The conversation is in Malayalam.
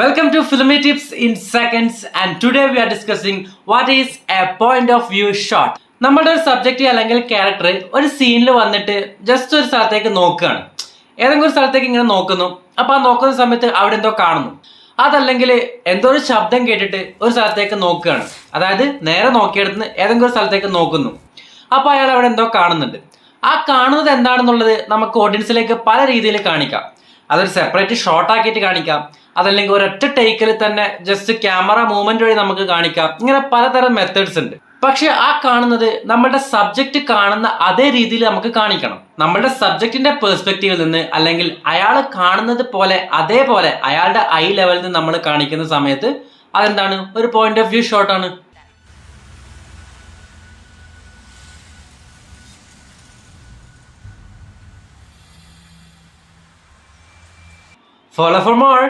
Welcome to Filmy Tips in Seconds, and today we are discussing what is a point of view shot. നമ്മുടെ ഒരു സബ്ജക്റ്റ് അല്ലെങ്കിൽ ക്യാരക്ടർ ഒരു സീനിൽ വന്നിട്ട് ജസ്റ്റ് ഒരു സ്ഥലത്തേക്ക് നോക്കുകയാണ്. ഏതെങ്കിലും ഒരു സ്ഥലത്തേക്ക് ഇങ്ങനെ നോക്കുന്നു. അപ്പോൾ ആ നോക്കുന്ന സമയത്ത് അവിടെ എന്തോ കാണുന്നു. അതല്ലെങ്കിൽ എന്തോ ഒരു ശബ്ദം കേട്ടിട്ട് ഒരു സ്ഥലത്തേക്ക് നോക്കുകയാണ്. അതായത് നേരെ നോക്കിയെടുത്ത് ഏതെങ്കിലും ഒരു സ്ഥലത്തേക്ക് നോക്കുന്നു. അപ്പോൾ അയാൾ അവിടെ എന്തോ കാണുന്നുണ്ട്. ആ കാണുന്നത് എന്താണെന്നുള്ളത് നമുക്ക് ഓഡിയൻസിലേക്ക് പല രീതിയിൽ കാണിക്കാം. അതൊരു സെപ്പറേറ്റ് ഷോട്ട് ആക്കിയിട്ട് കാണിക്കാം, അതല്ലെങ്കിൽ ഒരൊറ്റ ടേക്കിൽ തന്നെ ജസ്റ്റ് ക്യാമറ മൂവ്മെന്റ് വഴി നമുക്ക് കാണിക്കാം. ഇങ്ങനെ പലതരം മെത്തേഡ്സ് ഉണ്ട്. പക്ഷെ ആ കാണുന്നത് നമ്മളുടെ സബ്ജക്റ്റ് കാണുന്ന അതേ രീതിയിൽ നമുക്ക് കാണിക്കണം. നമ്മളുടെ സബ്ജക്റ്റിന്റെ പെർസ്പെക്റ്റീവിൽ നിന്ന്, അല്ലെങ്കിൽ അയാൾ കാണുന്നത് പോലെ അതേപോലെ അയാളുടെ ഐ ലെവലിൽ നിന്ന് നമ്മൾ കാണിക്കുന്ന സമയത്ത് അതെന്താണ്, ഒരു പോയിന്റ് ഓഫ് വ്യൂ ഷോട്ടാണ്. Follow for more.